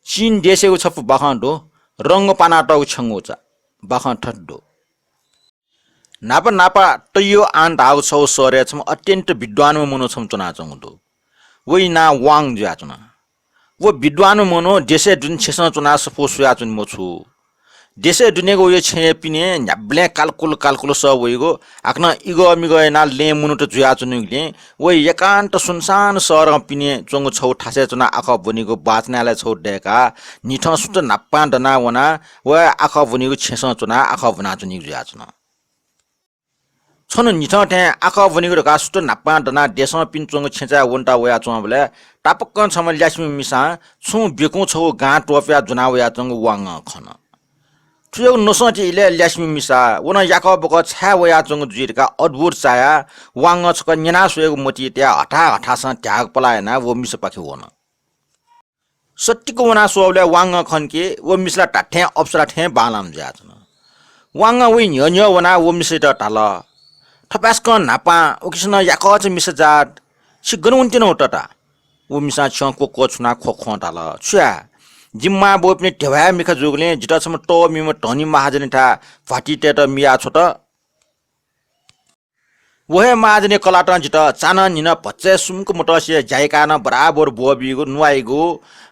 चीन देशेको छप्पु बाखंडो रंग पाना टागु छेंगुचा बाखं ठड्डो नापा नापा तयो आन धागु छौ सरे छम अत्यन्त विद्वान मनो छम चुना चंगदो वइ ना वाङ ज्याचना वो विद्वान मनो देशे जुन छेसन चुना सपो सुया चुन मोछु देशे दुनेको यो छे पिने न्याब्ले कालकुल स वइगो आक्न इगो अमिगो ना ले मुनु त जुया चुनुले वइ एकान्त सुनसान सहर पिने चंगु छौ ठासे चुना आख बनिको बाचनाले छौ डेका निठ सुत नाप्पा दना वना व आख बनिको छेसन चुना आख बना चुनि जुया चुना छन निठ थे आख बनिको का सुत नाप्पा दना देशमा पिन चंगु छेचा वन्टा वया चुना बले टापक्क छम ल्यास्मी मिसा छु बेकु छौ गा टोप्या जुना वया चंगु वाङ खन तुयो नसोचे इले ल्यास्मी मिसा वना याक बक छा वया चंगु जुइरका अद्भुत चाया वाङ छक न्याना सुएको मोती त्या हठास त्याग पलायना वो मिस पाखे वन सट्टीको वना सोवले वाङ खनके वो मिसला टाठे अप्सरा ठे बालाम ज्याचन वाङ वइ न्य वना वो मिस त टाल ठपास्क नापा ओकिसन याक छ मिस जात सिगन उन्तिन होटटा वो मिसा छको कोछना खोखो टाल छ्या जिम्मा बोप्ने टेवा मिखा जुगले जिटासम टो मिम टनी महाजने था फाटी टेट मिया छोट वहे महाजने कलाटन जिटा चाना निना पच्चे सुमको मोटसे जायका न बराबर बोबिगो नुवाइगो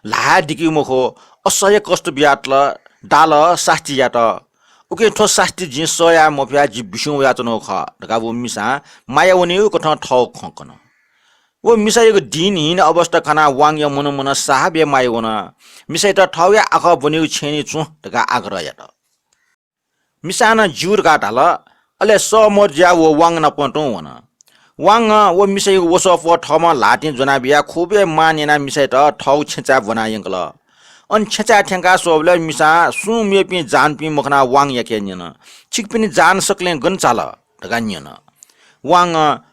ला दिकी मुखो असह्य कष्ट बियाटल डाल शास्ति याट उके ठो शास्ति जि सया मफिया जि बिसु याचनो ख ढका वो मिसा माया वनिउ कठ ठौ खकन वो मिसाइको दिनहीन अवस्था खाना वाङ य मन मन साहबे माइगोन मिसाइ त ठौया आख बनिउ छेनी छु ढका आग्रह याट मिसाना जुर गाटाल अले स मोर ज्या वो वाङ न पटौ वन वाङ वो मिसाइको वसफ ठमा लाटे जना बिया खुबे मानेना मिसाइ त ठौ छेचा बनायंगल अन छेचा ठ्यांका सोबले मिसा सु मेपि जान पि मखना वाङ यके निन छिक पनि जान सकले गन चाल ढका निन वाङ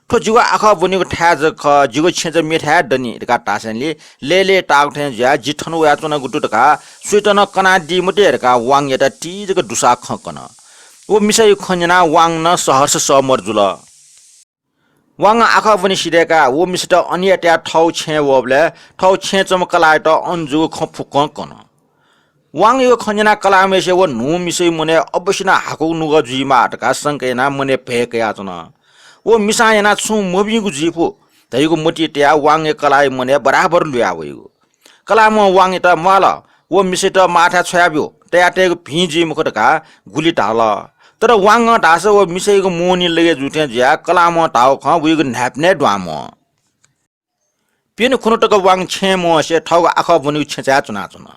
ठो जिगो आख बनिको ठ्याज ख जिगो छेज मेठा दनी ढका टासनले लेले टाग ठे ज्या जिठन वया चना गुटु ढका स्वेटन कना दि मटे ढका वाङ यता टिजको दुसा खकन वो मिसाइ खन्जना वाङ न सहर्ष समर जुल वाङ आख बनि सिरेका वो मिसट अन्य ट्या ठौ छे वबले ठौ छे चमकलाय त अनजु खफुक कन वाङ यो खन्जना कलामेसे वो नु मिसै मने अवश्यना हाको नुग जुइमा ढका संकेना मने फेक याचना वो मिसायना छु मोबिगु जिफु तैगु मोटी ट्या वाङ कलाय मने बराबर लुया वइगु कलाम वाङ त माल वो मिसेट माथा छयाब्यो ट्या ट्यागु भिजी मुखटका गुली ढाल तर वाङ ढास वो मिसैगु मोनी लगे जुटे ज्या कलाम टाउ ख वइगु न्याप्ने ड्वाम पिन खुनुटक वाङ छे म से ठग आख बनिउ छेचा चुना चुना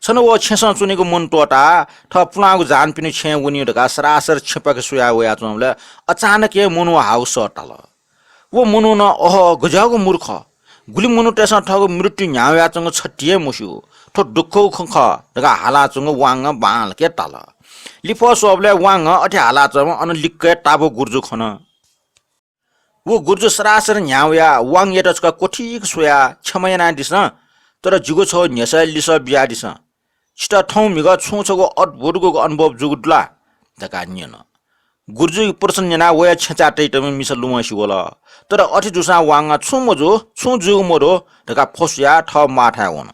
छन वो छेस चुनेको मन टोटा ठ पुनागु जान पिनु छे उनी ढका सरासर छेपक सुया वया चुनले अचानक ए मनु हाउस टाल वो मनु न ओह गजागु मूर्ख गुली मनु टेस ठगु मृत्यु न्यावया चंग छटिए मुसु ठो दुखौ खख ढका हाला चंग वाङ बाल के टाल लिफो सोबले वाङ अठे हाला चंग अन लिक्के टाबो गुर्जु खन वो गुर्जु सरासर न्यावया वाङ यटसका कोठीक सुया छमयना दिस तर जुगो छ न्यसा लिस बिया दिस छिटा ठौ मिग छुछको अद्भुतको अनुभव जुगुडला ढका नियन गुर्जु पर्सन जना वया छेचा टैटम मिसल लुमसी होला तर अठे जुसा वाङ छुमजो छु जुग मोरो ढका फसया ठ माठा वन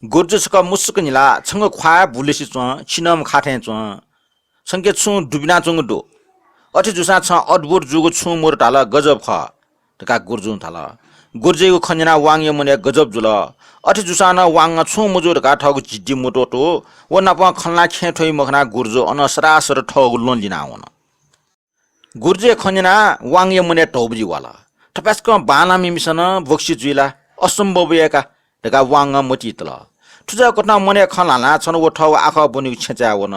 गुर्जु छका मुसक निला छंग ख्वा बुलेसी च छिनम खाथे च संके छु दुबिना चंग दो अठे जुसा छ अद्भुत जुग छु मोर टाला गजब ख ढका गुर्जु थाला गुर्जेको खन्जना वाङ मने गजब जुल अठे जुसाना वाङ छु मुजुर का ठग जिड्डी मोटो तो वो नपा खन्ला खेठोइ मखना गुर्जो अन सरासर ठग लोन लिना वन गुर्जे खन्जना वाङ मने टौबजी वाला ठपास्क बाला मिमिसन बक्सी जुइला असम्भव एका ढका वाङ मोटी तल ठुजा कटना मने खलाना छन वो ठग आख बनि छेचा वन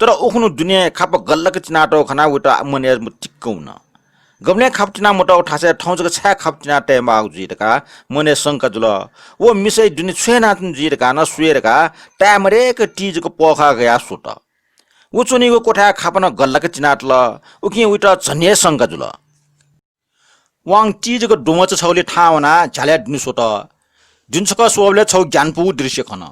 तर ओखनु दुनिया खाप गल्लक चिनाटो खना उटा मने टिक्कौन गमने खाप्टिना मोटा ठासे ठौजको छ्या खाप्टिना टेमा जुइरका मने संक जुल वो मिसै दुनि छेना जुइरका न सुएरका टामरेक टिजको पोखा गया सुट उचुनीको कोठा खापन गल्लक चिनाटल उकि उटा झन्ये संक जुल वाङ टिजको डोमच छौले ठावना झाल्या दुनि सुट जुनसक सोबले छौ ज्ञानपु दृश्य खन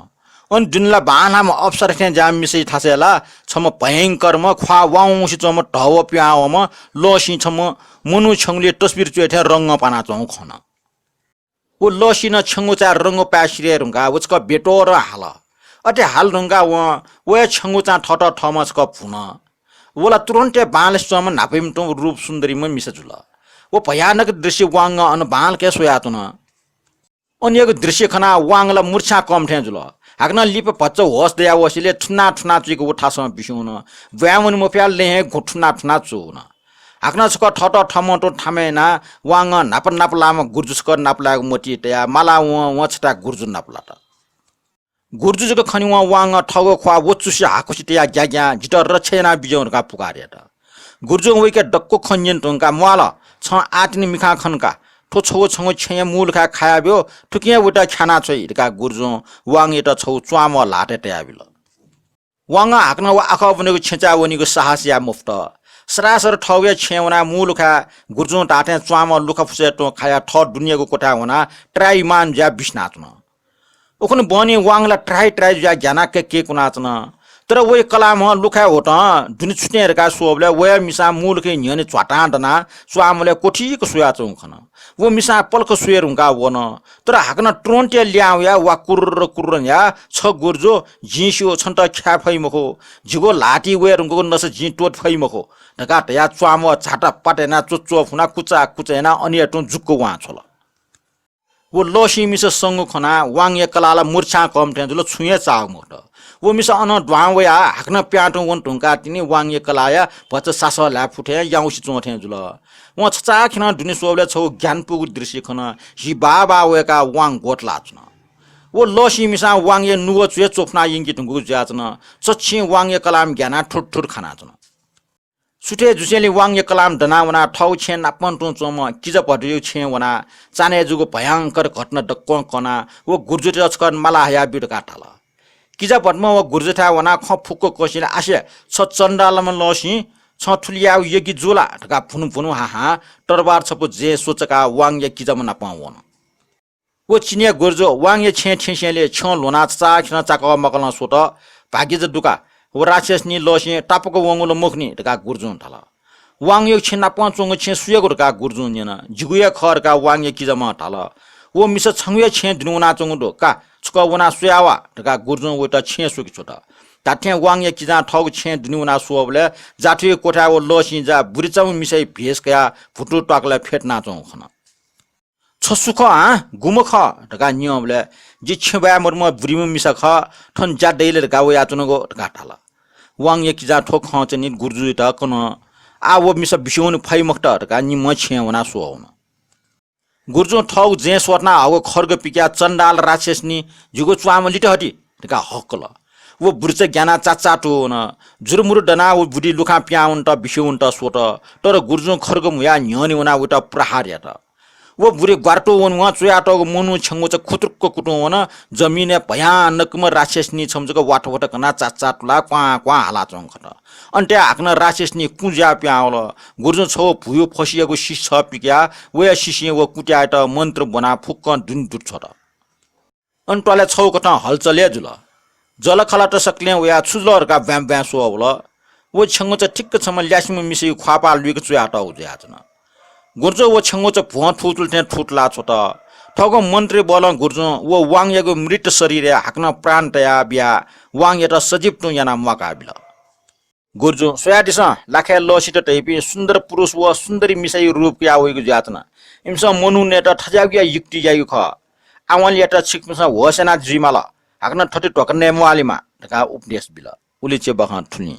अन जुनला बानामा अवसर थे जाम मिसै थासेला छम भयंकर म ख्वा वाउसी चम ढव प्यावम लोसी छम मनु छंगले तस्बिर चेथे रंग पाना चौ खन वो लसीन छेंगुचा रंग प्यासिरे रुंगा उसका बेटो र हाल अटे हाल रुंगा वो छेंगुचा ठट ठमस क फुन वोला तुरन्ते बाल स्वम नापिमटो रूप सुन्दरी म मिसजुल वो भयानक दृश्य वांग अन बाल के सोयातुन अन्यको दृश्य खना वांगला मूर्छा कम ठे जुल हाकना लिप पच्च होस दया वसिले ठुना ठुना चुको उठासम बिसुन व्यामन मोफ्याल ले घुठुना ठुना चुन हाकना छक ठट ठमटो ठामेना वांग नाप नाप लाम गुर्जुस्क नापला मोटी तया माला व छटा गुर्जु नापलाटा गुर्जुजको खनि वांग ठगो ख्वा वचुसी हाकुसी तया ग्याग्या जिटर रछेना बिजौरका पुकारेटा गुर्जु वइके डक्को खन्जन टंका माला छ आटनी मिखा खनका ठो छौ छौ छे मूल खा खायाब्यो ठुकिया उटा खाना छैका गुर्जु वांग एटा छौ च्वाम लाटे तयाबिल वांग हाक्न वा आख बनेको छेचा वनीको साहस या मुफ्त सरासर ठौया छेवना मूल खा गुर्जु टाटे च्वाम लुखा फुसे टो खाया ठ दुनियाको कोठा हुना ट्राई मान ज्या बिस्नाच्न ओखन बनी वांगला ट्राई ज्या ज्ञाना के कुनाच्न तर वही कलाम लुखा होट दुनि छुटेरका सोबले वया मिसा मूल के न्यने च्वाटाडना स्वामले कोठीको सुया चौखन वो मिसा पल्क सुयर हुँका वन तर हाकन ट्रोन्टे ल्याउया वा कुर्र या छ गुर्जो जिस्यो छन्त ख्या फैमखो झिगो लाटी वेर हुँको नस जि टोट फैमखो ढका टया च्वाम छाटा पाटेना चोचो फुना कुचा कुचेना अनियटो जुक्को वा छोल वो लसी मिस संगु खना वांगे कलाला मूर्छा कम थे जुल छुए चाव मोट वो मिस अन ड्वावया हाक्न प्याटो वन ढुंका तिनी वांगे कलाया भच सास ल्या फुटे याउसी चोथे जुल व छचा खिन दुनि सोबले छौ ज्ञानपुग दृश्य खन हि बाबा वेका वांग गोट लाच्न वो लसी मिसा वांगे नुगो चुए चोफना यिंगी ढुंगु ज्याच्न सच्छि वांगे कलाम ज्ञाना ठुट खानाच्न सुटे जुसेली वांगे कलाम दनावना ठौ छे नापन टु चोम किज पडियो छे वना चाने जुगो भयंकर घटना डक्क कना वो गुर्जुट अचकन मला हया बिड काटाला किजा पटमा वो गुर्जुठा वना ख फुक्को कोसिला आसे छ चण्डालम लसी छ ठुलिया यगी जुला ढका फुनु हा तरबार छपो जे सोचका वांगे किजा मना पावन वो चिनिया गुर्जो वांगे छे छेसेले छ लोना चा खिन चाक मकल सोट भाग्यज दुका वो राक्षसनी लसी टापको वंगुलो मुखनी ढका गुर्जुन थाला वांगे छिना पाँचोंग छे सुयगो ढका गुर्जुन जना जिगुया खरका वांगे किजा म थाला वो मिस छंगुया छे दिनुना चंगुडो का छुका वना सुयावा ढका गुर्जुन वटा छे सुकी छोटा ताठे वांगे किजा ठग छे दिनुना सुबले जाठे कोठा वो लसी जा बुरिचाउ मिसै भेसका फुटु टाकले फेटना चौ खना छसुख गुमख ढका नियमले जि छबा मर्म बुरिम मिसा ख ठन जा दैले ढका वया चुनगो ढका थाला वांगे किजा ठोक खचनि गुर्जु त कन आ वो मिसा बिसोन फैमक्ट ढका नि म छे वना सोउन गुर्जु ठौ जे स्वरना हाउ खर्ग पिक्या चण्डाल राक्षसनी जुगो च्वाम लिटे हटी ढका हक्कल वो बुर्च ज्ञाना चाचाटो न जुरमुरु डना वो बुडी लुखा प्याउन त बिसोन त सोट तर गुर्जु खर्ग मुया न्यनि वना उटा प्रहार्य त वो बुरे ग्वार्टो वन वहाँ चुयाटो मनु छंगो च खुतुक्को कुटो वन जमिने भयानकम राक्षसनी छमजको वाट कना चाचाटुला क्वा हाला चंखट अन्टे हाक्न राक्षसनी कुज्या प्याउल गुर्जु छौ भुयो फसिएको शिष पिक्या वया शिष्य वो कुट्याट मन्त्र बना फुक्क दुन दुट छोट अन्टले छौ कटा हलचले जुल जल खलाट सक्ले वया छुजलरका ब्याम ब्या सोवल वो छंगो च ठिक्क छम ल्यासिम मिसि ख्वापा लुइक चुयाट उज्याचन गुर्जो वो छंगो च भुवा ठुटुल थे ठुटला छोट ठगो मन्त्री बोल गुर्जो वो वांगेको मृत शरीर हाक्न प्राण तया बिया वांगे त सजीव टु याना मका बिल गुर्जो सोयादिस लाखे लसित टैपी सुन्दर पुरुष व सुन्दरी मिसाई रूप क्या होइको जातना इमस मनु नेट ठजागिया युक्ति जायु ख आवन याटा छिकमसा होसेना जिमाला हाक्न ठटे टकने मुआलिमा ढका उपदेश बिल उलिचे बखा ठुनी